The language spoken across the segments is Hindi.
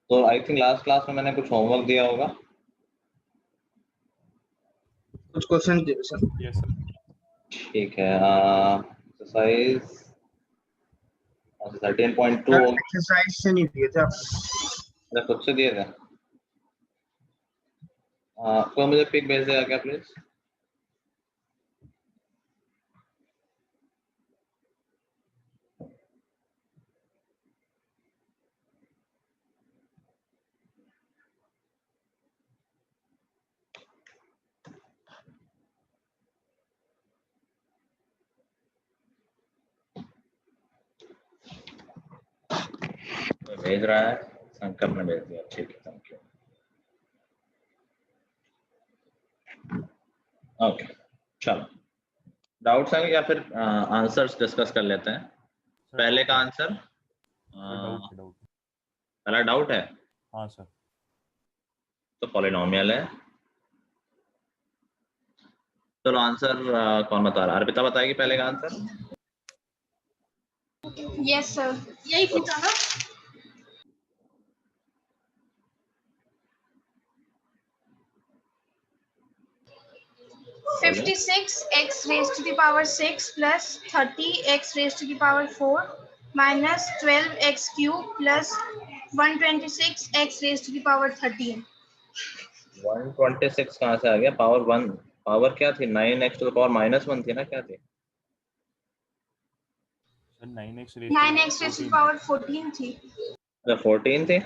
तो आई थिंक लास्ट क्लास में मैंने कुछ होमवर्क दिया होगा। कुछ क्वेश्चन दिए सर। Yes sir. ठीक है, एक्सरसाइज 13.2 एक्सरसाइज से नहीं दिए थे आपने? खुद से दिए थे। कोई मुझे पिक भेज देगा क्या प्लीज? भेज रहा है, संकल्प ने भेज दिया। ठीक है, थैंक यू। ओके, चलो डाउट्स हैं या फिर आंसर्स डिस्कस कर लेते हैं। पहले का आंसर डाउट पहला डाउट है। हाँ सर। तो पॉलिनोमियल है। चलो आंसर कौन बता रहा है? अर्पिता बताएगी पहले का आंसर। यस सर, यही पूछा ना। बोलो। 56x raised to the power 6 plus 30x raised to the power 4 minus 12x cube plus 126x raised to the power 13। 126 कहाँ से आ गया? पावर 1, पावर क्या थी? 9x टू द पावर -1 थी ना, क्या थी? Sir 9x raised to the power 14 थी। 14 थी।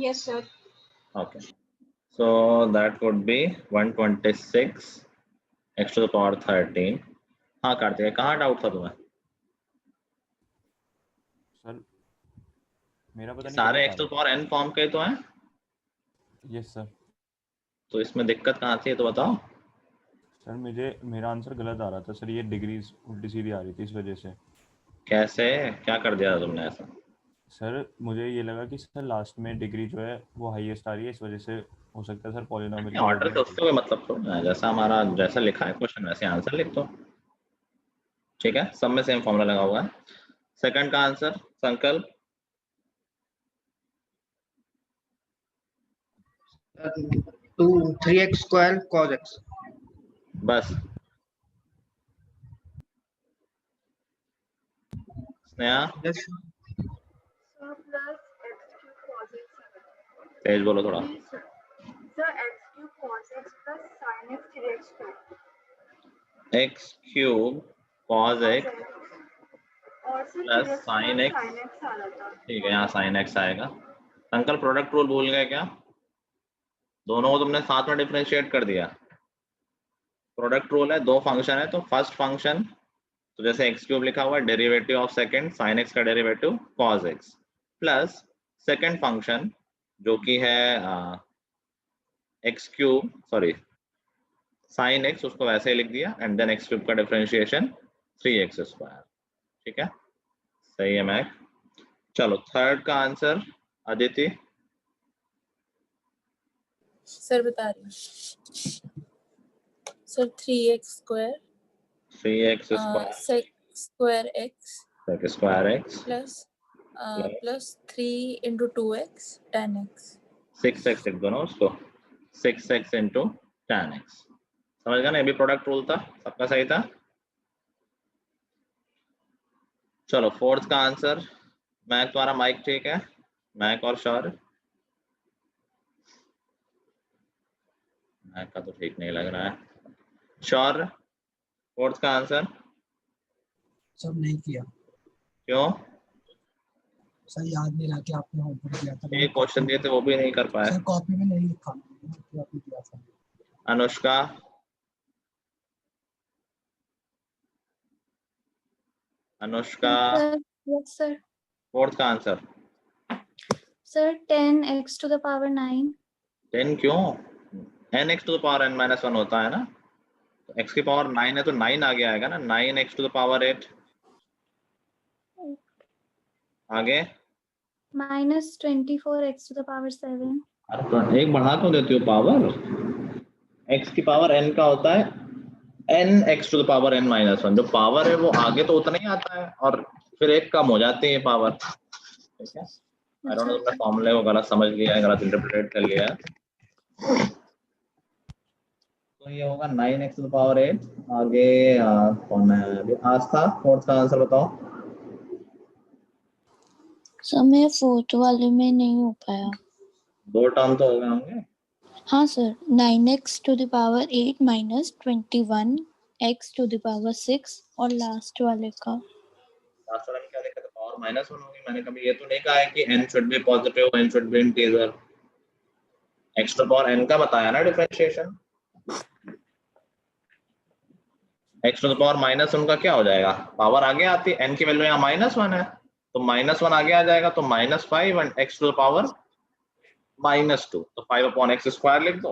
Yes sir. Okay, so that would be 126 x to the power 13। हाँ कार्तिक, कहाँ डाउट था तुम्हें? सर मेरा पता नहीं सारे x to the power n form के तो हैं। Yes sir. तो इसमें दिक्कत कहाँ थी तो बताओ। सर मेरा आंसर गलत आ रहा था सर, ये डिग्रीज उल्टी सीधी आ रही थी इस वजह से। कैसे, क्या कर दिया था तुमने ऐसा? सर मुझे ये लगा कि सर लास्ट में डिग्री जो है वो हाईएस्ट आ रही है, इस वजह से हो सकता है सर पॉलिनोमियल की ऑर्डर से डिग्री। उससे कोई मतलब थोड़ा है, जैसा हमारा जैसा लिखा है क्वेश्चन वैसे आंसर लिख दो। ठीक है, सब में सेम फॉर्मूला लगा हुआ है। सेकंड का आंसर संकल्प। 3x square cos x। बस स्नेहा यस तेज बोलो थोड़ा। x cube cos x plus sin x। ठीक है, यहाँ sin x आएगा। अंकल प्रोडक्ट रूल भूल गए क्या? दोनों को तुमने साथ में डिफरेंशिएट कर दिया। प्रोडक्ट रूल है, दो फंक्शन है तो फर्स्ट फंक्शन तो जैसे एक्स क्यूब लिखा हुआ है derivative of second sine x का derivative cos x plus second function जो कि है x cube sorry sine x, उसको वैसे ही लिख दिया एंड देन एक्स क्यूब का डिफरेंशिएशन 3x स्क्वायर। ठीक है, सही है मैक। चलो थर्ड का आंसर अदिति। सर बता रही हूँ sir. 3x square 3x square x square x plus 3 into 2x tan x। 6x लिख दो ना उसको, 6x इंटू tan x। समझ गया ना, ये भी प्रोडक्ट रूल था, सबका सही था। चलो फोर्थ का आंसर। मैक तुम्हारा माइक ठीक है? मैक और शौर्य? मैक का तो ठीक नहीं लग रहा है। शौर्य फोर्थ का आंसर? सब नहीं किया क्यों? सर, याद नहीं रहा कि आपने होमवर्क दिया था। एक क्वेश्चन दिए थे वो भी नहीं कर पाए। सर कॉपी में नहीं लिखा आपने दिया था। Anushka? Anushka yes sir. Fourth का answer? Sir 10x to the power 9। 10 क्यों? nx to the power n minus 1 होता है ना, तो x की पावर 9 है तो 9 आगे आएगा ना, 9x टू द पावर 8। आगे minus 24x to the power 7। अरे तो एक बढ़ा क्यों देती हो पावर? x की पावर n का होता है nx to the power n minus 1। जो पावर है वो आगे तो उतना ही आता है और फिर एक कम हो जाती है पावर। ठीक है, आई डोंट नो तुमने फॉर्मूले को गलत समझ लिया है, गलत इंटरप्रेट कर लिया है। तो ये होगा 9x टू द पावर 8। आगे कौन है अभी? आस्था, फोर्थ का आंसर बताओ। सर मैं फोर्थ वाले में नहीं हो पाया। 2 टर्म तो हो गए होंगे। हाँ sir, 9x to the power 8 minus 21x to the power 6 और लास्ट वाले का लास्ट वाला में क्या लिखा था? पावर -1 होगी। मैंने कभी ये तो नहीं कहा है कि n should be positive, n should be integer. x to the power n का बताया ना differentiation. x to the power -1 का क्या हो जाएगा? पावर आगे आती है, n की वैल्यू यहाँ -1 है तो -1 आगे आ जाएगा तो -5 and x to the power -2 तो 5/x² लिख दो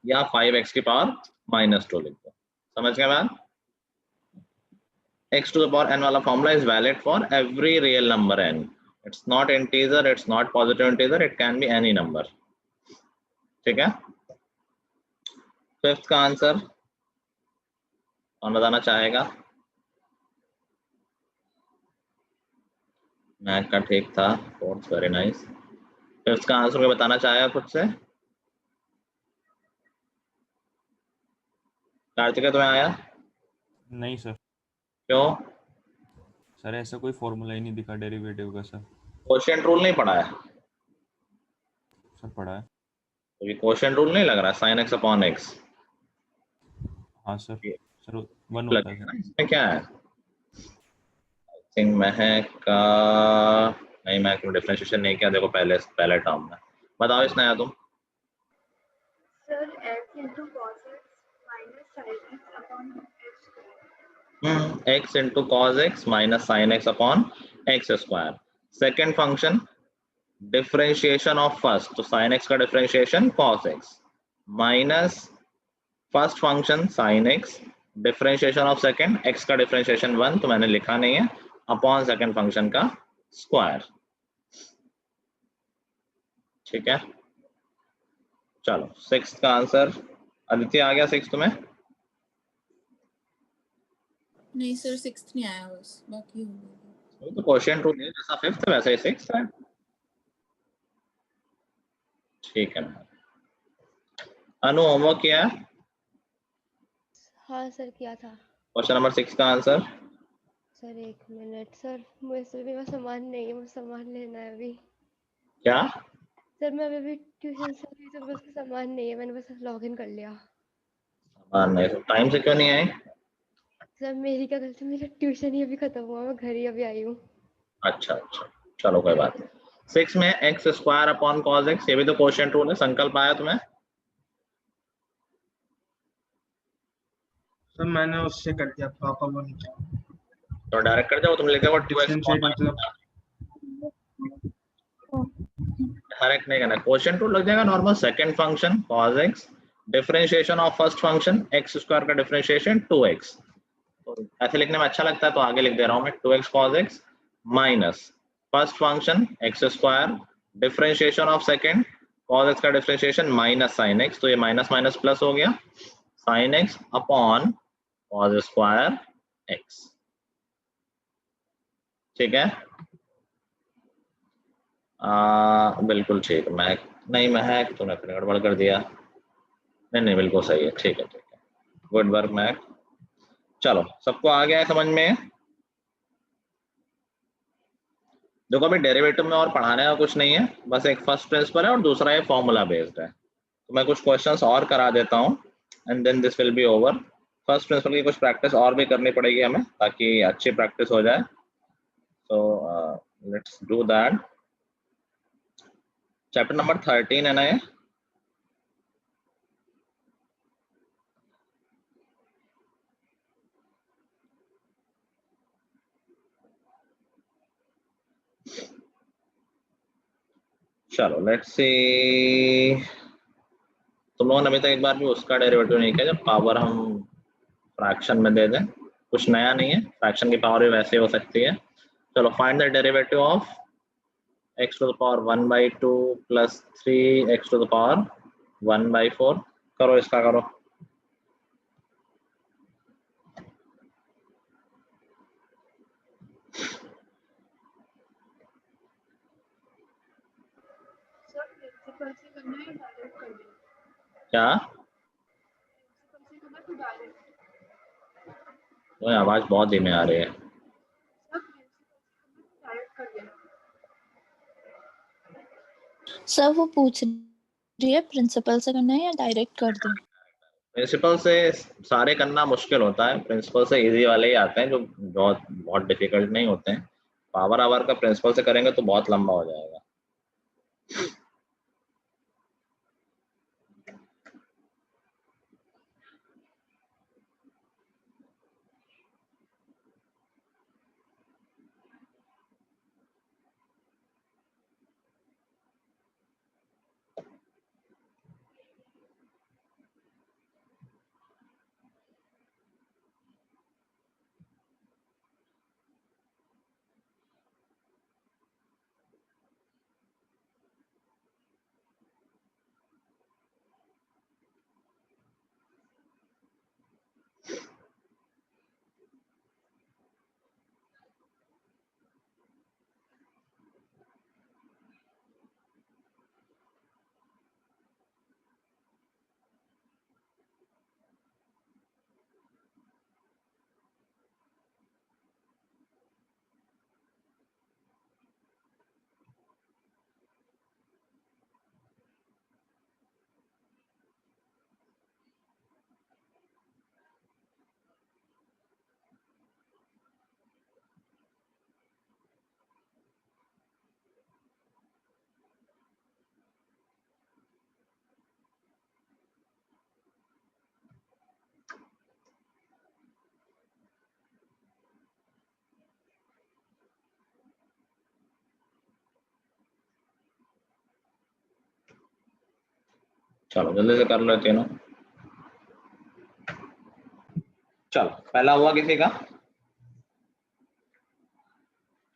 या 5x की पावर -2 लिख दो। समझ गए ma'am? x to the power n वाला formula is valid for every real number n. It's not integer, it's not positive integer, it can be any number. ठीक है? फिफ्थ का आंसर कौन बताना चाहेगा? मैथ का ठीक था, फोर्थ वेरी नाइस। फिफ्थ का आंसर कोई बताना चाहेगा खुद से? कार्तिक तुम्हें आया? नहीं सर। क्यों? सर ऐसा कोई फॉर्मूला ही नहीं दिखा डेरिवेटिव का सर। क्वोशिएंट रूल नहीं पढ़ा है? सर पढ़ा है। तो ये क्वोशिएंट रूल नहीं लग रहा? sin x upon x हाँ सर। सर 1 होता है लगेगा सर। ना? इसमें क्या है? आई थिंक महक का नहीं, महक ने डिफरेंशिएशन नहीं किया। देखो पहले टर्म में बताओ इसने आया तुम। Sir, x into cos x minus sin x upon x square. x into cos x minus sin x upon x square। Second function differentiation of first, तो sin x का differentiation cos x minus first function sin x differentiation of second, x का डिफरेंशिएशन 1 तो मैंने लिखा नहीं है, अपॉन सेकेंड फंक्शन का स्क्वायर। ठीक है, चलो सिक्स्थ का आंसर अदिति आ गया? सिक्स्थ में नहीं सर, 6th नहीं आया, बस बाकी हो गया। तो क्वोशिएंट रूल है, जैसा फिफ्थ है वैसा ही सिक्स्थ है। ठीक है, अनु होमवर्क किया है? हाँ सर किया था। क्वेश्चन नंबर 6 का आंसर। सर 1 मिनट सर, मुझे भी सामान नहीं है, मुझे सामान लेना है अभी। क्या? सर मैं अभी ट्यूशन से आई तो बस सामान नहीं है, मैंने बस लॉग इन कर लिया। नहीं तो टाइम से क्यों नहीं आए? सर मेरी क्या गलती, मेरा ट्यूशन ही अभी खत्म हुआ, मैं घर ही अभी आई हूँ। अच्छा अच्छा, चलो कोई बात नहीं। 6 में x square upon cos x, ये भी तो क्वोशिएंट रूल है। संकल्प आया तुम्हें? सर मैंने उससे कर दिया, पापा वो नहीं किया। तो डायरेक्ट कर जाओ, तुम लेके वो 2x डिफरेंशिएट मतलब डायरेक्ट नहीं करना। क्वोशिएंट रूल लग जाएगा normal. Second function cos x differentiation of first function x square का डिफरेंशिएशन 2x। तो ऐसे लिखने में अच्छा लगता है तो आगे लिख दे रहा हूं मैं, 2x cos x minus first function x square differentiation of second cos x का डिफरेंशिएशन माइनस sin x, तो ये माइनस माइनस प्लस हो गया, sin x upon cos square x। ठीक है, बिल्कुल ठीक। महक नहीं, महक तूने फिर गड़बड़ कर दिया। नहीं नहीं बिल्कुल सही है, ठीक है ठीक है, गुड वर्क महक। चलो सबको आ गया है समझ में? देखो अभी डेरिवेटिव में और पढ़ाने का कुछ नहीं है, बस एक फर्स्ट प्रिंसिपल है और दूसरा ये फॉर्मूला बेस्ड है। तो मैं कुछ क्वेश्चंस और करा देता हूँ and then this will be over. First principle की कुछ प्रैक्टिस और भी करनी पड़ेगी हमें ताकि अच्छी प्रैक्टिस हो जाए। तो let's do that. Chapter number 13 है ना ये? चलो लेट्स सी। तुम लोगों ने अभी तक एक बार भी उसका डेरिवेटिव नहीं किया जब पावर हम फ्रैक्शन में दे दें। कुछ नया नहीं है, फ्रैक्शन की पावर भी वैसे हो सकती है। चलो find the derivative of x to the power 1/2 plus 3x to the power 1/4। करो इसका, करो। क्या? वो आवाज बहुत धीमे आ रही है। सर वो पूछ रही है प्रिंसिपल से करना है या डायरेक्ट कर दें? प्रिंसिपल से सारे करना मुश्किल होता है, प्रिंसिपल से इजी वाले ही आते हैं जो बहुत बहुत डिफिकल्ट नहीं होते हैं। पावर आवर का प्रिंसिपल से करेंगे तो बहुत लंबा हो जाएगा। चलो जल्दी से कर लो तीनों। चलो पहला हुआ किसी का,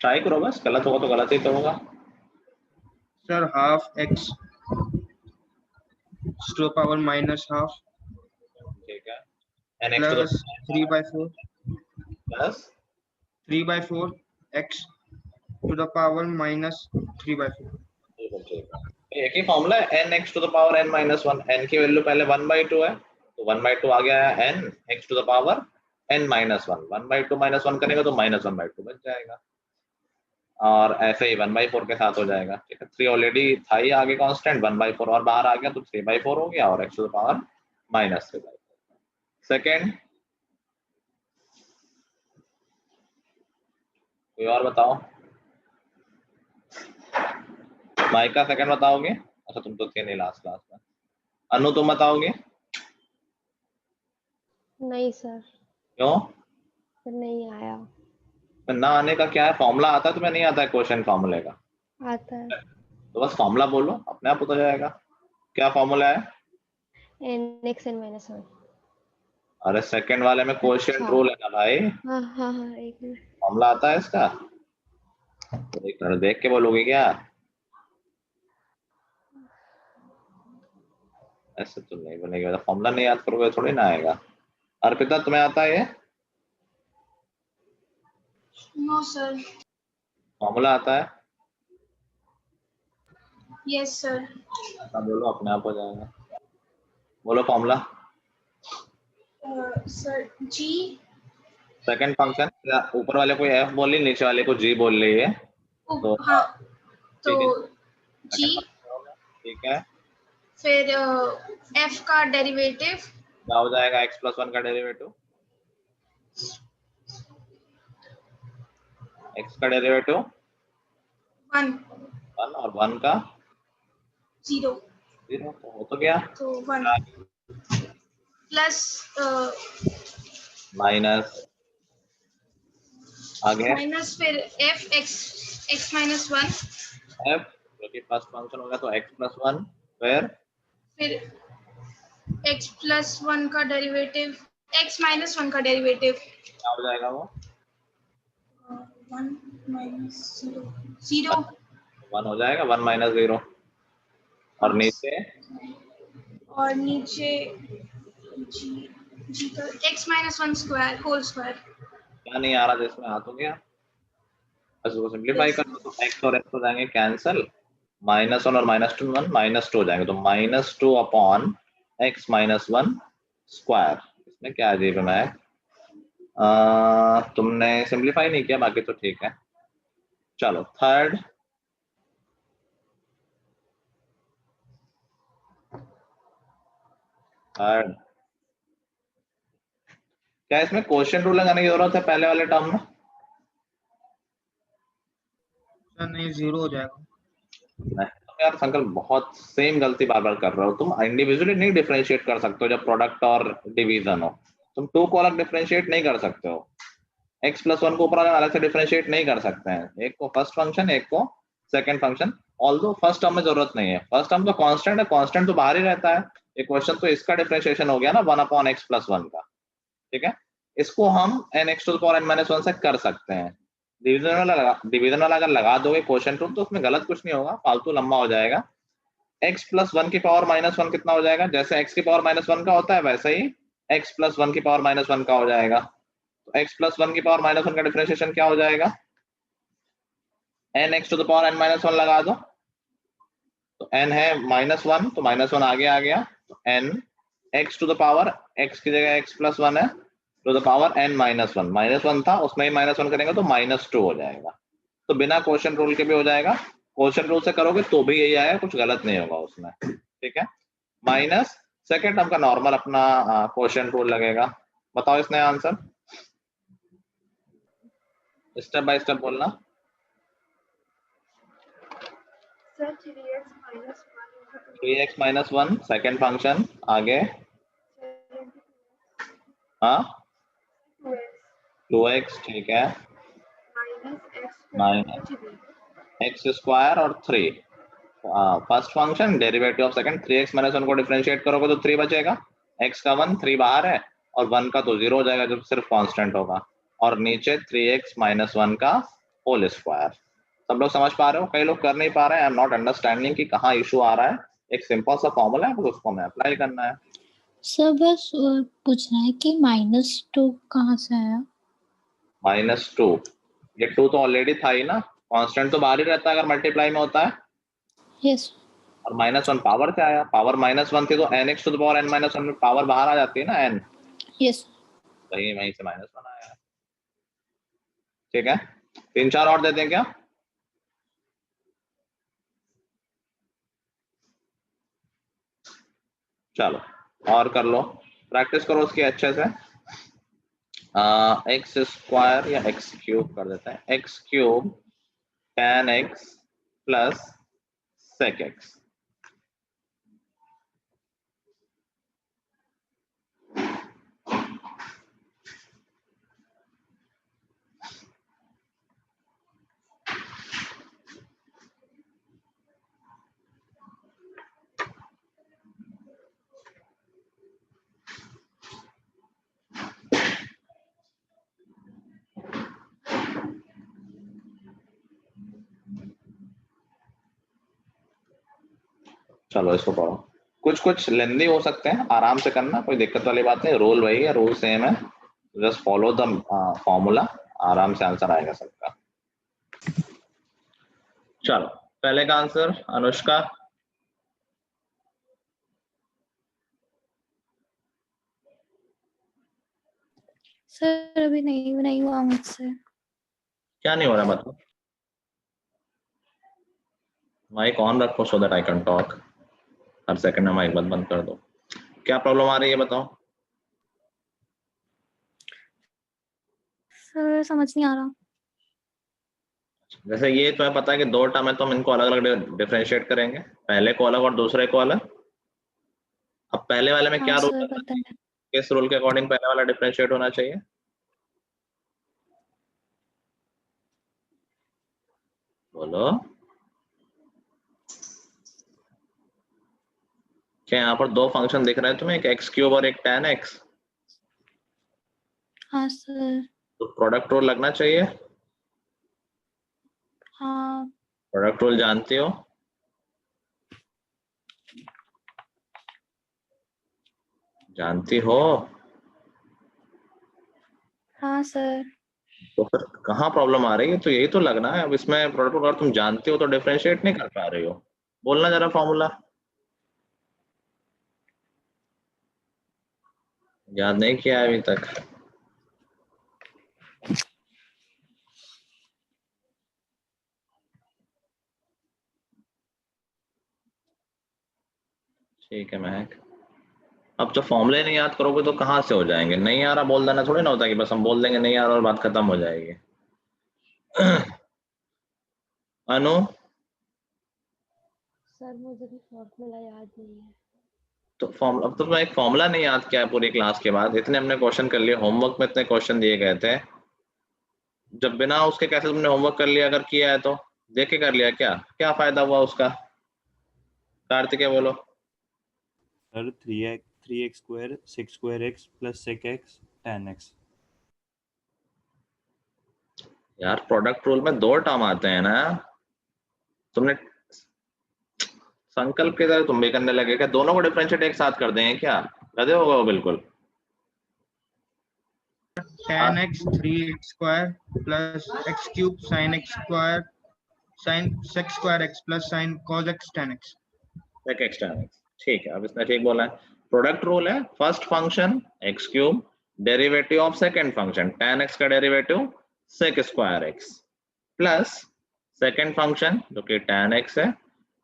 ट्राई करो, बस गलत होगा तो गलत ही तो होगा। Sir half x to power minus half ठीक है, n x plus 3/4 plus 3/4 x to the power minus 3/4। एक ही फॉर्मूला है, n x to the power n minus 1। n की वैल्यू पहले 1/2 है तो 1/2 आ गया है n x to the power n minus 1। 1/2 minus 1 करेंगे तो माइनस 1/2 बच जाएगा, और ऐसे ही 1/4 के साथ हो जाएगा। ठीक है, 3 ऑलरेडी था ही आगे कांस्टेंट, 1/4 और बाहर आ गया तो 3/4 हो गया, और x to the power minus 3/4। Second कोई और बताओ? माइका सेकंड बताओगे? अच्छा तुम तो थे नहीं लास्ट क्लास में। अनु तुम बताओगे? नहीं सर, क्यों? सर नहीं आया। ना आने का क्या है, फॉर्मूला आता है तुम्हें? नहीं आता है क्वेश्चन फॉर्मूले का? आता है। तो बस फॉर्मूला बोलो, अपने आप हो जाएगा। क्या फॉर्मूला है? nx n minus 1। अरे सेकंड वाले में क्वेश्चन अच्छा। रूल है ना भाई, हाँ हाँ हाँ, एक मिनट। फॉर्मूला आता है इसका? तो एक मिनट देख के बोलोगे क्या? ऐसे तो नहीं बनेगा, फॉर्मूला नहीं याद करोगे थोड़ी ना आएगा। अर्पिता तुम्हें आता है ये नो सर। फॉर्मूला आता है? Yes sir. बोलो, अपने आप हो जाएगा। बोलो फॉर्मूला। सर जी सेकंड फंक्शन, ऊपर वाले को f बोल रही, नीचे वाले को g बोल रही है तो हाँ, तो ठीक है, जी ठीक है, फिर f का डेरिवेटिव क्या हो जाएगा? x प्लस 1 का डेरिवेटिव, x का डेरिवेटिव 1 1 और 1 का 0 0, तो हो तो गया। तो 1 प्लस माइनस आगे माइनस फिर f x माइनस 1 f जो कि फर्स्ट फंक्शन होगा तो x प्लस 1 फिर x प्लस 1 का डेरिवेटिव x माइनस 1 का डेरिवेटिव क्या हो जाएगा? वो 1 माइनस 0 1 हो जाएगा, 1 माइनस 0, और नीचे जी तो x minus 1 square whole square. क्या नहीं आ रहा था इसमें? आ तो गया। बस वो सिंपलीफाई कर दो तो x और x हो जाएंगे कैंसिल, -1 और -2 1 -2 हो जाएंगे, तो -2 अपॉन x माइनस 1 स्क्वायर। इसमें क्या अजीब है मैथ, तुमने सिंप्लीफाई नहीं किया, बाकी तो ठीक है। चलो थर्ड, क्या इसमें क्वेश्चन रूल लगाने की जरूरत है पहले वाले टर्म में? सर नहीं, 0 हो जाएगा। नहीं, तुम यार संकल्प बहुत सेम गलती बार बार कर रहे हो। तुम इंडिविजुअली नहीं डिफरेंशिएट कर सकते हो जब प्रोडक्ट और डिवीजन हो। तुम 2 को अलग डिफरेंशिएट नहीं कर सकते हो। x प्लस 1 को ऊपर अलग से डिफरेंशिएट नहीं कर सकते हैं, एक को फर्स्ट फंक्शन, एक को second function. Although first term में जरूरत नहीं है, फर्स्ट टर्म तो कांस्टेंट है, कांस्टेंट तो बाहर ही रहता है। ये क्वेश्चन तो इसका डिफरेंशिएशन हो गया ना 1/x प्लस 1 का, ठीक है। इसको हम nx to the power n minus 1 से कर सकते हैं। डिवीजन वाला अगर लगा दोगे क्वेश्चन रूल तो उसमें गलत कुछ नहीं होगा, फालतू लंबा हो जाएगा। x प्लस 1 की पावर माइनस 1 कितना हो जाएगा? जैसे x की पावर माइनस 1 का होता है वैसे ही x प्लस 1 की पावर माइनस 1 का हो जाएगा। तो x प्लस 1 की पावर माइनस 1 का डिफरेंशिएशन क्या हो जाएगा? n x to the power n minus 1 लगा दो, तो n है -1, तो -1 आगे आ गया, तो n x to the power x की जगह x प्लस 1 है to the power n minus 1, -1 था उसमें ही -1 करेंगे तो -2 हो जाएगा। तो बिना क्वेश्चन रूल के भी हो जाएगा, क्वेश्चन रूल से करोगे तो भी यही आएगा, कुछ गलत नहीं होगा उसमें, ठीक है। माइनस सेकेंड टर्म का नॉर्मल अपना क्वेश्चन रूल लगेगा। बताओ इसने आंसर, स्टेप बाय स्टेप बोलना। Sir 3x minus 1 second function, आगे हाँ 2x, ठीक है, x स्क्वायर और 3 first function, derivative of second. 3x minus 1 को डिफरेंशिएट करोगे तो 3 बचेगा, x का 1, 3 बाहर है, और 1 का तो 0 हो जाएगा जब सिर्फ कांस्टेंट होगा, और नीचे 3x माइनस 1 का होल स्क्वायर। सब लोग समझ पा रहे हो? कई लोग कर नहीं पा रहे हैं, आई एम नॉट अंडरस्टैंडिंग कि कहाँ इशू आ रहा है। एक सिंपल सा फॉर्मूला है, उसको हमें अप्लाई करना है। सर बस पूछना है कि -2 कहाँ से आया? -2, ये 2 तो ऑलरेडी था ही ना, कांस्टेंट तो बाहर ही रहता है अगर मल्टीप्लाई में होता है। यस। और -1 पावर से आया, पावर -1 थी तो nx to the power n minus 1 में पावर बाहर आ जाती है ना, n। यस। वहीं से -1 आया, ठीक है। 3-4 और दे दें क्या? चलो और कर लो, प्रैक्टिस करो उसकी अच्छे से। एक्स स्क्वायर या एक्स क्यूब कर देते हैं, x cube tan x plus sec x। चलो इसको पढ़ो, कुछ लेंदी हो सकते हैं, आराम से करना, कोई दिक्कत वाली बात नहीं, रूल वही है, रूल सेम है, जस्ट फॉलो द फॉर्मूला, आराम से आंसर आएगा सबका। चलो पहले का आंसर अनुष्का। सर अभी नहीं हुआ मुझसे। क्या नहीं हो रहा मतलब? माइक ऑन रखो so that I can talk, her second में माइक बंद कर दो। क्या प्रॉब्लम आ रही है बताओ? सर समझ नहीं आ रहा। जैसे ये तो है पता है कि 2 टर्म है तो हम इनको अलग अलग डिफरेंशिएट करेंगे, पहले को अलग और दूसरे को अलग। अब पहले वाले में क्या हाँ रूल सर है, पता है। किस रूल के अकॉर्डिंग पहले वाला डिफरेंशिएट होना चाहिए? बोलो। क्या यहाँ पर 2 फंक्शन दिख रहे हैं तुम्हें, एक एक्स क्यूब और एक tan x? हाँ सर। तो प्रोडक्ट रूल लगना चाहिए। हाँ। प्रोडक्ट रूल जानती हो? जानती हो? हाँ सर। तो फिर कहाँ प्रॉब्लम आ रही है? तो यही तो लगना है। अब इसमें प्रोडक्ट रूल अगर तुम जानती हो तो डिफरेंशिएट नहीं कर पा रही हो, बोलना जरा फॉर्मूला। याद नहीं किया है अभी तक? ठीक है महक। अब जो फॉर्मूले नहीं याद करोगे तो कहाँ से हो जाएंगे? नहीं आ रहा बोल देना थोड़ी ना होता कि बस हम बोल देंगे नहीं आ रहा और बात खत्म हो जाएगी। अनु, सर मुझे भी फॉर्मूला याद नहीं है। तो अब तो मैं एक फॉर्मूला नहीं याद किया है पूरी क्लास के बाद, इतने हमने क्वेश्चन कर लिए, होमवर्क में इतने क्वेश्चन दिए गए थे, जब बिना उसके कैसे तुमने होमवर्क कर लिया? अगर किया है तो देख के कर लिया, क्या क्या फायदा हुआ उसका? कार्तिकेय बोलो। Sir 3x square 6 square x plus 6x tan x। यार प्रोडक्ट रूल में 2 टर्म आते हैं ना, तुमने संकल्प की तरह तुम भी करने लगे क्या? दोनों को डिफरेंशिएट एक साथ कर देंगे क्या? गधे होगा वो बिल्कुल। tan x 3x square plus x cube sin x square sin sec square x plus sin cos x tan x। sec x tan x, ठीक है। अब इसने ठीक बोला है। प्रोडक्ट रूल है first function x cube derivative of second function tan x का derivative sec square x plus second function जो कि tan x है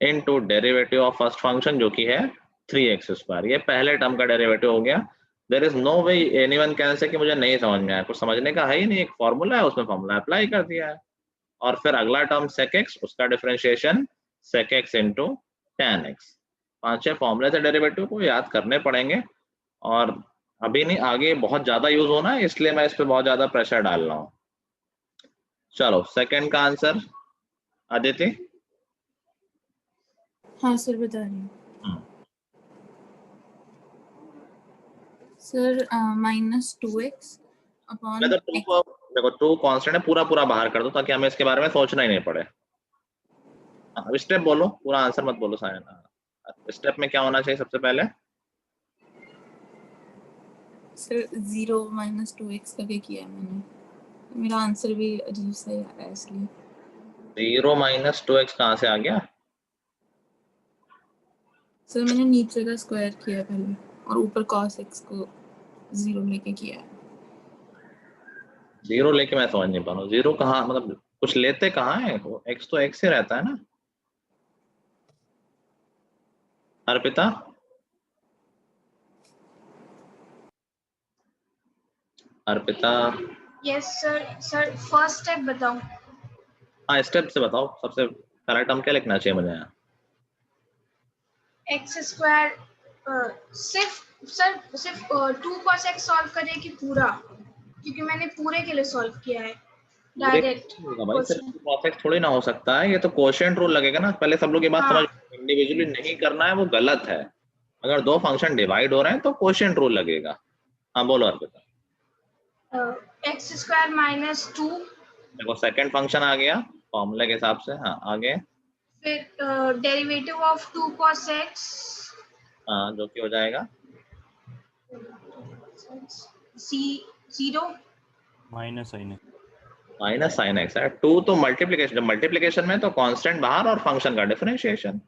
into derivative of first function जो कि है 3x स्क्वायर। ये पहले टर्म का डेरिवेटिव हो गया। There is no way anyone can say कि मुझे नहीं समझ में आया, कुछ समझने का है ही नहीं, एक फॉर्मूला है उसमें फॉर्मूला अप्लाई कर दिया है। और फिर अगला टर्म sec x, उसका differentiation sec x into tan x। 5-6 फॉर्मूले से डेरिवेटिव को याद करने पड़ेंगे और अभी नहीं, आगे बहुत ज्यादा यूज होना है, इसलिए मैं इस पे बहुत ज्यादा प्रेशर डाल रहा हूँ। चलो सेकंड का आंसर आदित्य। हाँ सर बता रही हूँ। सर -2x अपॉन मैं तो 2 को देखो 2 कांस्टेंट है, पूरा पूरा बाहर कर दो ताकि हमें इसके बारे में सोचना ही नहीं पड़े। अब स्टेप बोलो, पूरा आंसर मत बोलो सायन। स्टेप में क्या होना चाहिए सबसे पहले? सर 0 - 2x करके किया है मैंने, मेरा आंसर भी अजीब सा ही आ रहा है इसलिए। 0 - 2x कहाँ से आ गया? सर मैंने नीचे का स्क्वायर किया पहले और ऊपर cos x को 0 लेके किया है। 0 लेके मैं समझ नहीं पा रहा हूँ, 0 कहाँ, मतलब कुछ लेते कहाँ है? x तो x से रहता है ना। Arpita, Arpita. Yes sir. Sir first step बताओ। हाँ स्टेप से बताओ, सबसे पहला टर्म क्या लिखना चाहिए मुझे यहाँ? एक्स स्क्वायर सिर्फ 2 cos x सॉल्व करिए कि पूरा, क्योंकि मैंने पूरे के लिए सॉल्व किया है डायरेक्ट भाई सिर्फ cos x थोड़ी ना हो सकता है, ये तो कोशेंट रूल लगेगा ना। पहले सब लोग ये बात समझ, इंडिविजुअली नहीं करना है, वो गलत है। अगर 2 फंक्शन डिवाइड हो रहे हैं तो कोशेंट रूल लगेगा। हाँ बोलो अर्पिता। एक्स स्क्वायर -2, देखो सेकंड फंक्शन आ गया फॉर्मूले के हिसाब से। हाँ आगे फिर डेरिवेटिव ऑफ 2 cos x, हाँ जो कि हो जाएगा 0 minus sin x। Minus sine x है। 2 तो मल्टीप्लिकेशन, जब मल्टीप्लिकेशन में तो कांस्टेंट बाहर और फंक्शन का डिफरेंशिएशन,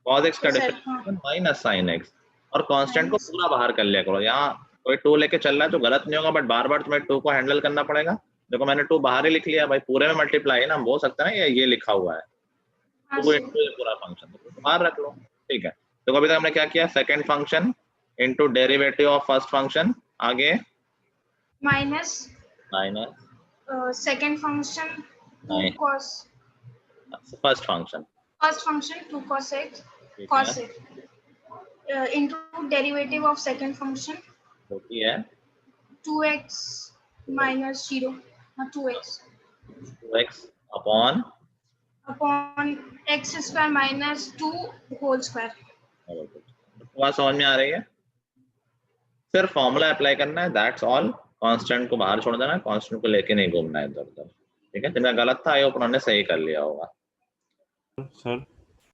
cos x का डिफरेंशिएशन माइनस साइन एक्स, और कांस्टेंट को पूरा बाहर कर लिया करो। यहाँ कोई 2 लेके चल रहा है तो गलत नहीं होगा, बट बार बार तुम्हें 2 को हैंडल करना पड़ेगा। देखो मैंने 2 बाहर ही लिख लिया भाई, पूरे में मल्टीप्लाई है ना, हम बोल सकते हैं ना ये लिखा हुआ है 2 इंटू ये पूरा फंक्शन, तो बाहर रख लो। ठीक है, तो अभी तक हमने क्या किया? Second function into derivative of first function, आगे minus minus second function 2 cos first function 2 cos x into derivative of second function होती है 2x minus 0, not 2x 2x upon x square minus 2 whole square। बात समझ में आ रही है? सिर्फ फॉर्मूला अप्लाई करना है, दैट्स ऑल। कांस्टेंट को बाहर छोड़ देना है, कांस्टेंट को लेके नहीं घूमना है इधर उधर। ठीक है, जिनका गलत था आयोग उन्होंने सही कर लिया होगा। सर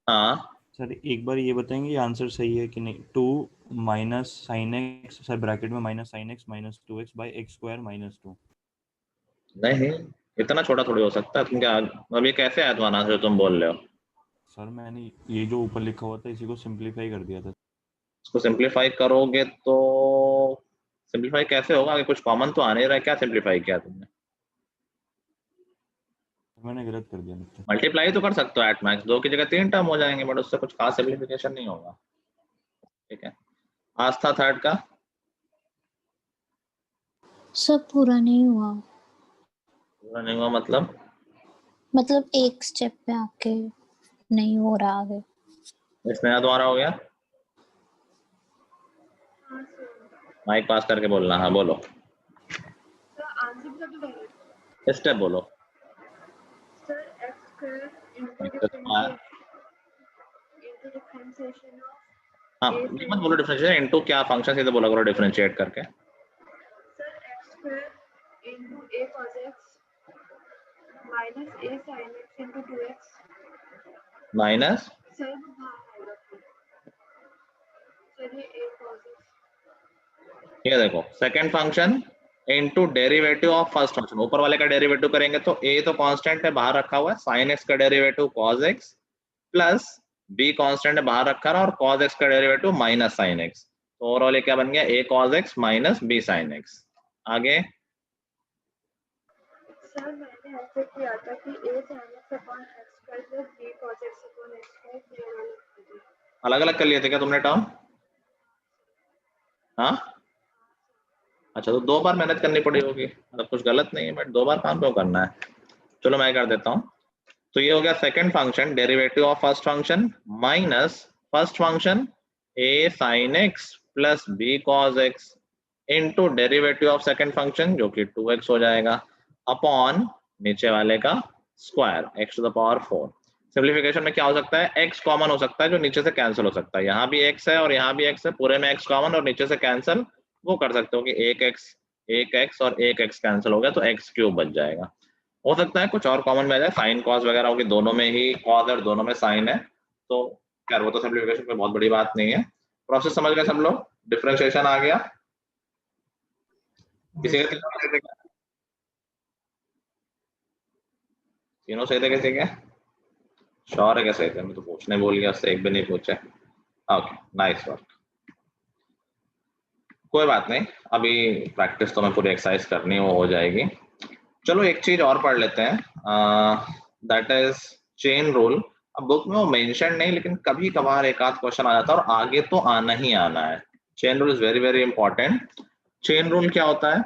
हाँ सर एक बार ये बताएंगे ये आंसर सही है कि नहीं? 2 minus sine x, sir bracket में minus sine x minus 2x by x square minus 2। नहीं, इतना छोटा थोड़ी हो सकता है। तुम क्या अभी कैसे आया तुम्हारा आंसर तुम बोल रहे हो? सर मैंने ये जो ऊपर लिखा हुआ था इसी को सिंपलीफाई कर दिया था। इसको सिंपलीफाई करोगे तो सिंप्लीफाई कैसे होगा? आगे कुछ कॉमन तो आ नहीं रहा है, क्या सिंप्लीफाई किया तुमने? मैंने गलत कर दिया मित्र। मल्टीप्लाई तो कर सकते हो एट मैक्स, 2 की जगह 3 टर्म हो जाएंगे, बट उससे कुछ खास सिंप्लीफिकेशन नहीं होगा। ठीक है, आस्था थर्ड का सब पूरा नहीं हुआ, पूरा नहीं हुआ मतलब एक स्टेप पे आके नहीं हो रहा आगे। इसमें दोबारा हो गया। माइक पास करके बोलना। हाँ बोलो, स्टेप बोलो। हाँ ये मत बोलो डिफरेंशिएट, इनटू क्या फंक्शन सीधे बोला करो डिफरेंशिएट करके। माइनस ये देखो second function into derivative of first function, ऊपर वाले का डेरिवेटिव करेंगे तो a तो कांस्टेंट है बाहर रखा हुआ है, sin x का derivative cos x plus b constant है बाहर रखा है और cos x का डेरिवेटिव माइनस sin x, तो ओवरऑल ये क्या बन गया a cos x minus b sin x। आगे सर मैंने ऐसे किया था कि a sin x upon x square plus b cos x upon x square अलग अलग कर लिए थे क्या तुमने टर्म? हाँ अच्छा, तो 2 बार मेहनत करनी पड़ी होगी, मतलब कुछ गलत नहीं है, बट 2 बार काम क्यों करना है? चलो मैं कर देता हूँ। तो ये हो गया second function derivative of first function minus first function a sin x plus b cos x into derivative of second function जो कि 2x हो जाएगा अपॉन नीचे वाले का square x to the power 4। Simplification में क्या हो सकता है? x कॉमन हो सकता है जो नीचे से कैंसिल हो सकता है, यहाँ भी x है और यहाँ भी x है, पूरे में x कॉमन और नीचे से कैंसिल वो कर सकते हो कि एक x और एक x कैंसिल हो गया तो x क्यूब बच जाएगा। हो सकता है कुछ और कॉमन में आ जाए, साइन कॉस वगैरह होगी, दोनों में ही कॉस और दोनों में साइन है, तो खैर वो तो सिंप्लीफिकेशन में बहुत बड़ी बात नहीं है। प्रोसेस समझ गए सब लोग? डिफरेंशिएशन आ गया किसी का? तीनों सही थे किसी के? श्योर है क्या सही थे? मैं तो पूछने भूल गया, उससे एक भी नहीं पूछे। ओके नाइस वर्क, कोई बात नहीं, अभी प्रैक्टिस तो मैं पूरी एक्सरसाइज करनी हो जाएगी। चलो एक चीज और पढ़ लेते हैं, दैट इज चेन रूल। अब बुक में वो मेंशन नहीं, लेकिन कभी कभार एक आध क्वेश्चन आ जाता है और आगे तो आना ही आना है। Chain rule is very very important. Chain rule क्या होता है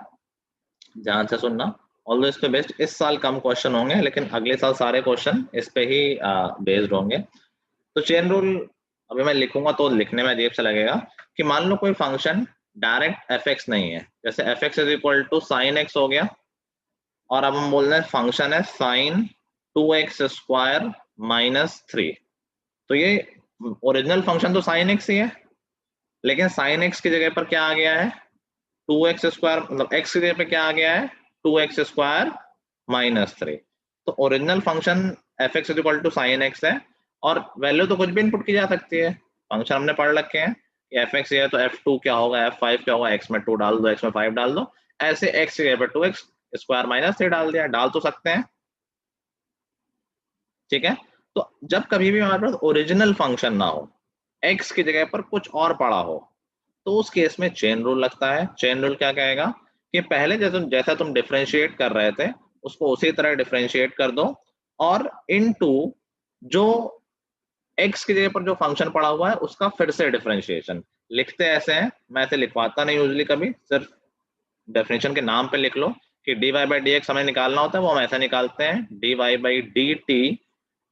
ध्यान से सुनना, ऑल्दो इस पे बेस्ड इस साल कम क्वेश्चन होंगे, लेकिन अगले साल सारे क्वेश्चन इस पे ही बेस्ड होंगे। तो चेन रूल अभी मैं लिखूंगा तो लिखने में अजीब सा लगेगा कि मान लो कोई फंक्शन डायरेक्ट fx नहीं है, जैसे fx is equal to sine x हो गया और अब हम बोल रहे हैं फंक्शन है साइन 2x स्क्वायर माइनस 3, तो ये ओरिजिनल फंक्शन तो साइन x ही है, लेकिन साइन x की जगह पर क्या आ गया है 2x स्क्वायर, मतलब x की जगह पे क्या आ गया है 2x स्क्वायर माइनस 3। तो original function fx is equal to sine x है और वैल्यू तो कुछ भी इनपुट की जा सकती है, फंक्शन हमने पढ़ रखे हैं कि fx है तो f2 क्या होगा, f5 क्या होगा, x में 2 डाल दो, x में 5 डाल दो, ऐसे x की जगह पर 2x स्क्वायर माइनस 3 डाल दिया, डाल तो सकते हैं। ठीक है, तो जब कभी भी हमारे पास ओरिजिनल फंक्शन ना हो, x की जगह पर कुछ और पड़ा हो, तो उस केस में चेन रूल लगता है। चेन रूल क्या कहेगा कि पहले जैसा तुम डिफरेंशिएट कर रहे थे उसको उसी तरह डिफरेंशिएट कर दो और इनटू जो x की जगह पर जो फंक्शन पड़ा हुआ है उसका फिर से डिफरेंशिएशन। लिखते ऐसे हैं, मैं ऐसे लिखवाता नहीं यूजली, कभी सिर्फ डेफिनेशन के नाम पे लिख लो कि dy बाई dx हमें निकालना होता है, वो हम ऐसा निकालते हैं dy by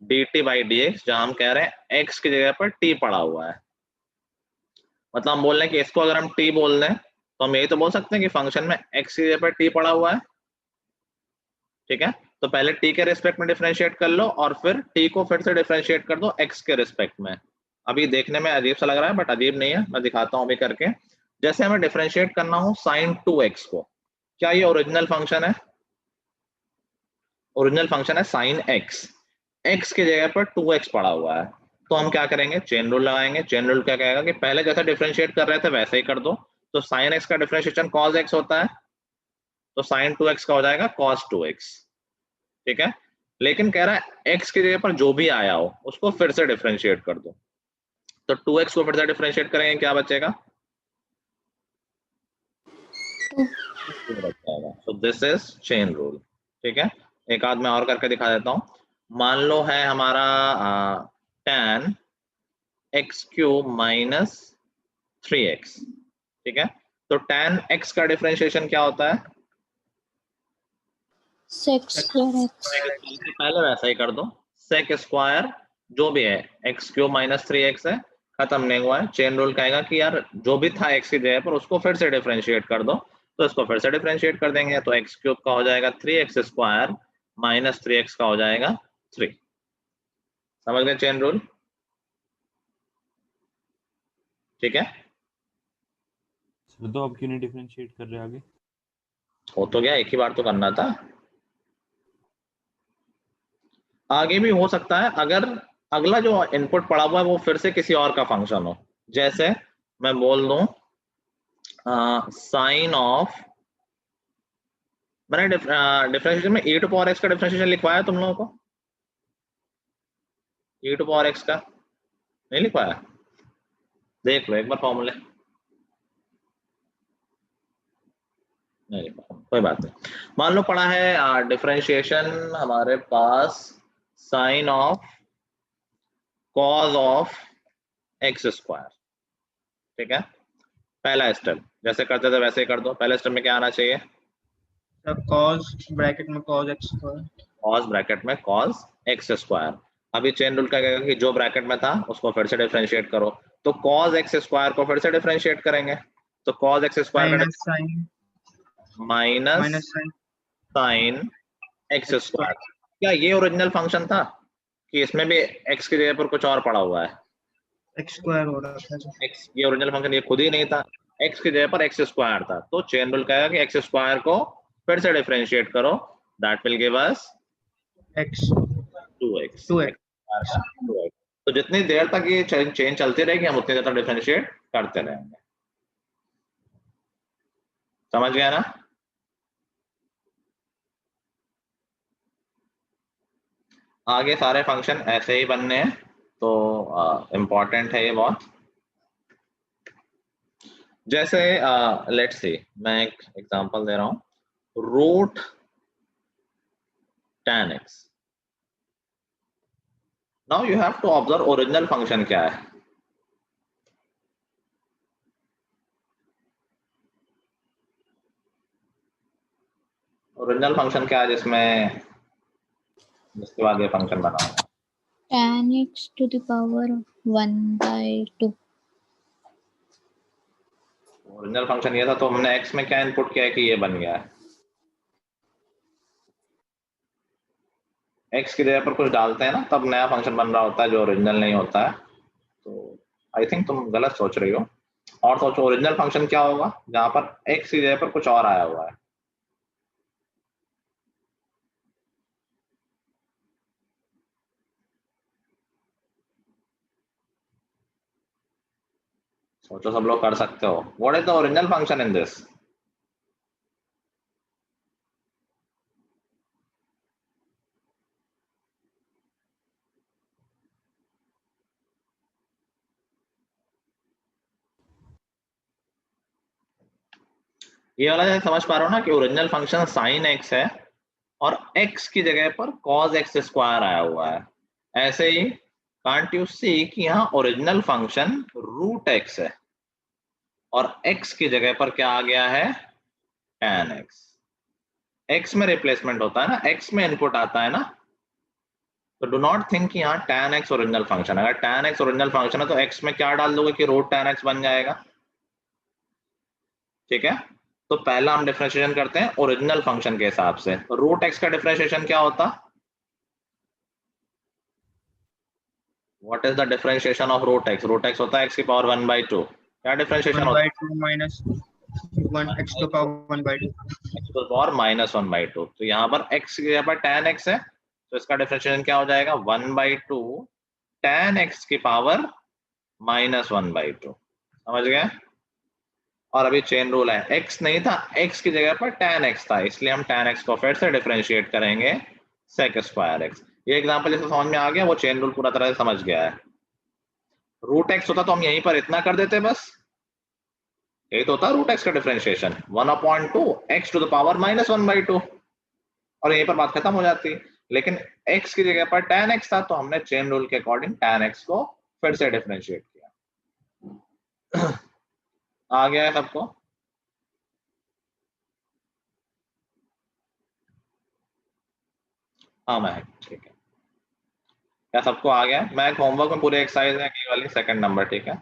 dt by dx, जहां हम कह रहे हैं x की जगह पर t पड़ा हुआ है। मतलब हम बोल रहे हैं कि इसको अगर हम t बोल दें तो हम यही तो बोल सकते हैं कि फंक्शन में x की जगह पर t पड़ा हुआ है। ठीक है, तो पहले t के रिस्पेक्ट में डिफरेंशिएट कर लो और फिर t को फिर से डिफरेंशिएट कर दो x के रिस्पेक्ट में। अभी देखने में अजीब सा लग रहा है बट अजीब नहीं है, मैं दिखाता हूँ अभी करके। जैसे हमें डिफरेंशिएट करना हो sin 2x को, क्या ये ओरिजिनल फंक्शन है? ओरिजिनल फंक्शन है sin x, x की जगह पर 2x पड़ा हुआ है, तो हम क्या करेंगे चेन रूल लगाएंगे। चेन रूल क्या कहेगा कि पहले जैसा डिफरेंशिएट कर रहे थे वैसे ही कर दो, तो sin x का डिफरेंशिएशन cos x होता है, तो sin 2x का हो जाएगा cos 2x। ठीक है, लेकिन कह रहा है x की जगह पर जो भी आया हो उसको फिर से डिफरेंशिएट कर दो, तो 2x को फिर से डिफरेंशिएट करेंगे क्या बचेगा दिस इज चेन रूल। ठीक है, एक आध मैं और करके दिखा देता हूं। मान लो है हमारा tan x cube minus 3x। ठीक है, तो tan x का डिफरेंशिएशन क्या होता है? sec square x पहले वैसा ही कर दो, sec स्क्वायर जो भी है x क्यूब माइनस 3x है, खत्म नहीं हुआ है। चेन रूल कहेगा कि यार जो भी था x की जगह पर उसको फिर से डिफरेंशिएट कर दो, तो इसको फिर से डिफरेंशिएट कर देंगे, तो x क्यूब का हो जाएगा 3x स्क्वायर माइनस 3x का हो जाएगा 3। समझ गए चेन रूल? ठीक है, सर तो अब क्यों नहीं डिफरेंशिएट कर रहे आगे? हो तो गया, एक ही बार तो करना था। आगे भी हो सकता है अगर अगला जो इनपुट पड़ा हुआ है वो फिर से किसी और का फंक्शन हो। जैसे मैं बोल दूं साइन ऑफ, मैंने डिफरेंशिएशन में e टू पावर x का डिफरेंशिएशन लिखवाया तुम लोगों को? e टू पावर x का नहीं लिखवाया? देख लो एक बार फॉर्मूले। नहीं लिखवाया, कोई बात नहीं। मान लो पड़ा है डिफरेंशिएशन हमारे पास sine of cos of x square. ठीक है, पहला स्टेप जैसे करते थे वैसे ही कर दो। पहले स्टेप में क्या आना चाहिए? सर cos ब्रैकेट में cos x square, cos bracket में cos x स्क्वायर। अभी चेन रूल का कहेगा कि जो ब्रैकेट में था उसको फिर से डिफरेंशिएट करो, तो cos x स्क्वायर को फिर से डिफरेंशिएट करेंगे, तो cos x square minus sine minus sine x square. क्या ये ओरिजिनल फंक्शन था कि इसमें भी x की जगह पर कुछ और पड़ा हुआ है? x स्क्वायर हो रहा था सर। x ये ओरिजिनल फंक्शन ये खुद ही नहीं था, x की जगह पर x स्क्वायर था, तो चेन रूल कहेगा कि x स्क्वायर को फिर से डिफरेंशिएट करो, that will give us x 2x। 2x। तो जितनी देर तक ये चेन चलती रहेगी हम उतनी देर तक डिफरेंशिएट करते रहेंगे। समझ गया ना? आगे सारे फंक्शन ऐसे ही बनने हैं, तो इम्पोर्टेंट है ये बहुत। जैसे लेट्स सी, मैं एक एग्जांपल दे रहा हूं, root tan x। Now you have to observe original function क्या है। ओरिजिनल फंक्शन क्या है जिसके बाद ये फंक्शन बना हुआ? tan x to the power 1/2 original function ये था, तो हमने x में क्या इनपुट किया है कि ये बन गया है। x की जगह पर कुछ डालते हैं ना तब नया फंक्शन बन रहा होता है जो ओरिजिनल नहीं होता है। तो आई थिंक तुम गलत सोच रही हो, और सोचो ओरिजिनल फंक्शन क्या होगा जहां पर x की जगह पर कुछ और आया हुआ है। सोचो, सब लोग कर सकते हो। What is the original function in this? ये वाला जैसे समझ पा रहे हो ना कि ओरिजिनल फंक्शन साइन x है और x की जगह पर cos x स्क्वायर आया हुआ है। ऐसे ही कांट यू सी कि यहाँ ओरिजिनल फंक्शन रूट x है और x की जगह पर क्या आ गया है? tan x। x में रिप्लेसमेंट होता है ना, x में इनपुट आता है ना, तो डू नॉट थिंक कि यहाँ tan x ओरिजिनल फंक्शन है। अगर tan x ओरिजिनल फंक्शन है तो x में क्या डाल दोगे कि रूट tan x बन जाएगा। ठीक है, तो पहला हम डिफरेंशिएशन करते हैं ओरिजिनल फंक्शन के हिसाब से। रूट x का डिफरेंशिएशन क्या होता? What is the differentiation of root x? Root x होता है x की पावर 1/2। क्या डिफरेंशिएशन होता है? 1/2 minus 1 x to power 1/2 x to the power -1/2। तो यहाँ पर x की जगह पर tan x है, तो इसका डिफरेंशिएशन क्या हो जाएगा? 1/2 tan x की पावर -1/2। समझ गए? और अभी चेन रूल है, x नहीं था, x की जगह पर tan x था, इसलिए हम tan x को फिर से डिफरेंशिएट करेंगे sec स्क्वायर x। ये एग्जांपल जैसे समझ में आ गया, वो चेन रूल पूरा तरह से समझ गया है। रूट x होता तो हम यहीं पर इतना कर देते बस, यही तो होता है रूट एक्स का differentiation, 1/2 x to the power -1/2, और यहीं पर बात खत्म हो जाती। लेकिन x की जगह पर tan x था, तो हमने चेन रूल के अकॉर्डिंग tan x को फिर से डिफरेंशिएट किया। आ गया है सबको? हाँ महक, ठीक है। क्या सबको आ गया? महक होमवर्क में पूरे एक्सरसाइज है की वाली, सेकंड नंबर, ठीक है।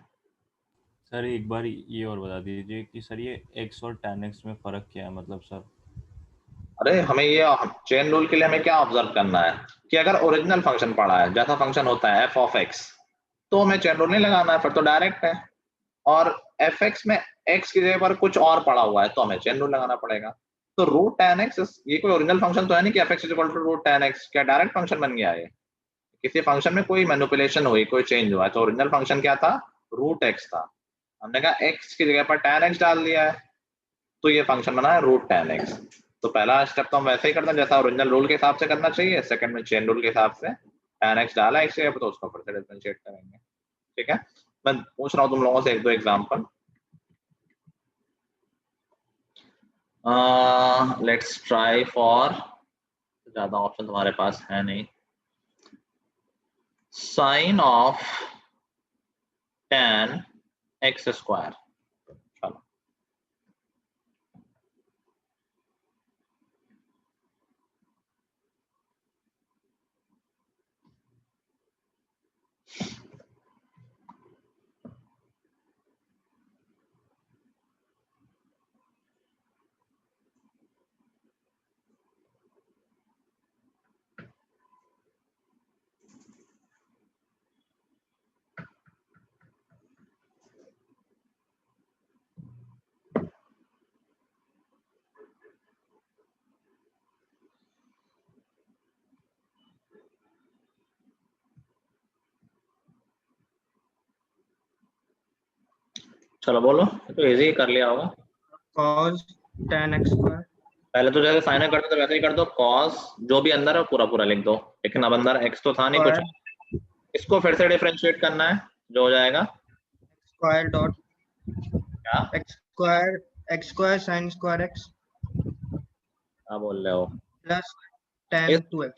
सर एक बार ये और बता दीजिए कि सर ये x और tan x में फर्क क्या है, मतलब सर? अरे हमें ये चेन रूल के लिए हमें क्या ऑब्जर्व करना है कि अगर ओरिजिनल फंक्शन पढ़ा है, जैसा फंक्शन होता है f ऑफ x, तो हमें चेन रूल नहीं लगाना है, फिर तो डायरेक्ट है। और fx में x की जगह पर कुछ और पड़ा हुआ है, तो हमें चेन रूल लगाना पड़ेगा। तो रूट tan x, ये कोई ओरिजिनल फंक्शन तो है नहीं कि fx is equal to root tan x, क्या डायरेक्ट फंक्शन बन गया है? किसी फंक्शन में कोई मैनिपुलेशन हुई, कोई चेंज हुआ है। तो ओरिजिनल फंक्शन क्या था? रूट x था। हमने कहा x की जगह पर tan x डाल दिया है, तो ये फंक्शन बना है रूट tan x। तो पहला स्टेप तो हम वैसे ही करते हैं जैसा ओरिजिनल रूल के हिसाब से करना चाहिए, सेकंड में चेन रूल के हिसाब से tan x डाला x जगह पर, तो उसको फिर से डिफरेंशिएट करेंगे। ठीक है, मैं पूछ रहा हूँ तुम लोगों से एक दो एग्जांपल। लेट्स ट्राई फॉर, ज्यादा ऑप्शन तुम्हारे पास है नहीं। Sine of tan x square, चलो चलो बोलो, तो इजी कर लिया होगा। cos tan x square पहले तो जैसे साइन करते तो वैसे ही कर दो, cos जो भी अंदर है पूरा पूरा लिख दो, लेकिन अब अंदर x तो था नहीं कुछ, square इसको फिर से डिफरेंशिएट करना है, जो हो जाएगा square dot क्या? x square sin square x क्या बोल रहे हो? plus tan इस 2x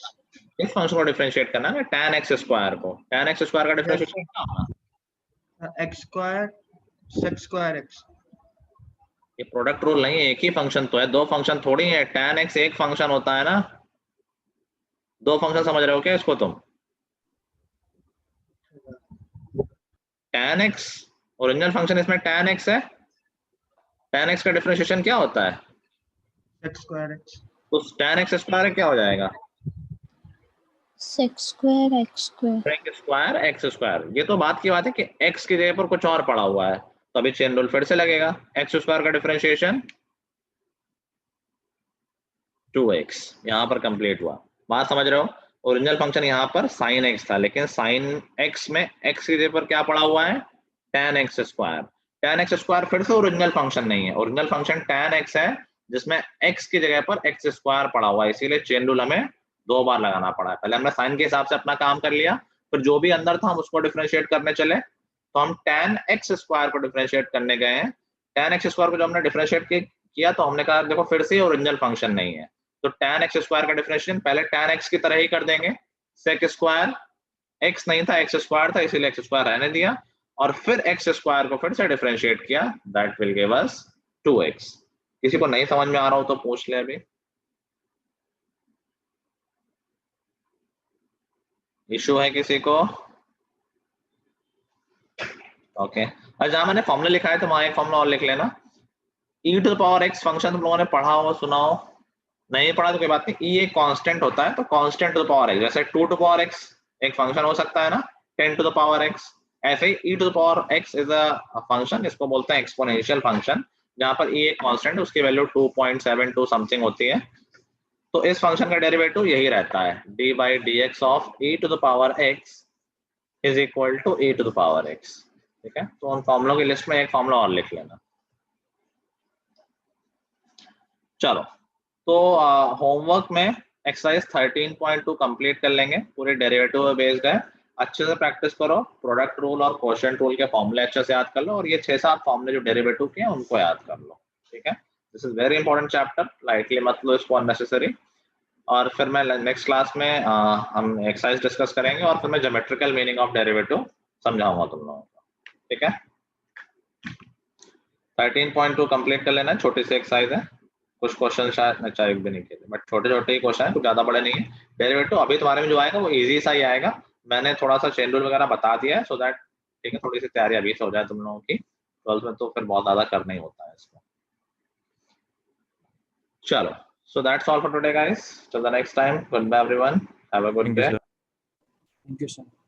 फंक्शन को डिफरेंशिएट करना है ना, tan x स्क्वायर को। tan x स्क्वायर का डिफरेंशिएशन क्या होगा? x square sec square x ये प्रोडक्ट रूल नहीं है, एक ही फंक्शन तो है, दो फंक्शन थोड़ी है। tan x एक फंक्शन होता है ना, दो फंक्शन समझ रहे हो क्या इसको तुम? tan x ओरिजिनल फंक्शन, इसमें tan x है, tan x का डिफरेंशिएशन क्या होता है? sec square x तो tan x स्क्वायर क्या हो जाएगा? sec square x square. sec square x square. ये तो बात की बात है कि x की जगह पर कुछ और पड़ा हुआ है, तो अभी चेन रूल फिर से लगेगा। x स्क्वायर का डिफरेंशिएशन 2x, यहाँ पर कंप्लीट हुआ। बात समझ रहे हो? ओरिजिनल फंक्शन यहाँ पर sin x था, लेकिन sin x में x की जगह पर क्या पड़ा हुआ है? tan x square. tan x square फिर से ओरिजिनल फंक्शन नहीं है, ओरिजिनल फंक्शन tan x है, जिसमें x की जगह पर x स्क्वायर पड़ा हुआ है, इसीलिए चेन रूल हमें दो बार लगाना पड़ा है। पहले हमने साइन के हिसाब से अपना काम कर लिया, फिर जो भी अंदर था हम उसको डिफरेंशिएट करने चले, तो हम tan x स्क्वायर को डिफरेंशिएट करने गए हैं। tan x स्क्वायर को जब हमने डिफरेंशिएट किया, तो हमने कहा देखो फिर से ओरिजिनल फंक्शन नहीं है, तो tan x स्क्वायर का डिफरेंशिएशन पहले tan x की तरह ही कर देंगे। sec स्क्वायर x नहीं था, x स्क्वायर था, इसीलिए x स्क्वायर रहने दिया, और फिर x स्क्वायर को फिर से डिफरेंशिएट किया, that will give us 2x। किसी को नहीं समझ में आ रहा हो तो पूछ ले अभी। इशू है किसी को? ओके, और जहां मैंने फॉर्मूला लिखा है तो वहां एक फॉर्मूला और लिख लेना। e to the power x function तुम लोगों ने पढ़ा हो, सुना हो, नहीं पढ़ा तो कोई बात नहीं। e एक कांस्टेंट होता है, तो constant to the power x, जैसे 2 टू पावर x एक फंक्शन हो सकता है ना, 10 टू द पावर x, ऐसे ही e to the power x is a function, इसको बोलते हैं एक्सपोनेंशियल फंक्शन, जहां पर e एक कांस्टेंट है, उसकी वैल्यू 2.72 समथिंग होती है। तो इस फंक्शन का डेरिवेटिव यही रहता है, d by d x of e to the power x is equal to e to the power x। ठीक है, तो उन फॉर्मूलों की लिस्ट में एक फॉर्मूला और लिख लेना। चलो, तो होमवर्क में एक्सरसाइज 13.2 कंप्लीट कर लेंगे, पूरे डेरिवेटिव बेस्ड है। अच्छे से प्रैक्टिस करो, प्रोडक्ट रूल और क्वोशिएंट रूल के फॉर्मूले अच्छे से याद कर लो, और ये 6-7 फॉर्मूले जो डेरिवेटिव के हैं उनको याद कर लो, ठीक है। This is very important chapter, lightly मत लो इसको अननेसेसरी। और फिर मैं नेक्स्ट क्लास में हम एक्सरसाइज डिस्कस करेंगे, और फिर मैं ज्योमेट्रिकल मीनिंग ऑफ डेरिवेटिव समझाऊंगा तुम लोगों को, ठीक है। 13.2 कंप्लीट कर लेना, छोटी सी एक्सरसाइज है, कुछ क्वेश्चन शायद मैं चाहिए भी नहीं किए, बट छोटे छोटे ही क्वेश्चन है, कुछ ज्यादा बड़े नहीं है। डेरिवेटिव अभी तुम्हारे में जो आएगा वो इजी सा ही आएगा, मैंने थोड़ा सा चेन रूल वगैरह बता दिया है, सो दैट ठीक है थोड़ी सी तैयारी अभी से हो जाए तुम लोगों की, 12th में तो फिर बहुत ज्यादा करना ही होता है इसको। चलो, so that's all for today guys, till the next time, goodbye everyone, have a good Thank you, day. sir. Thank you sir.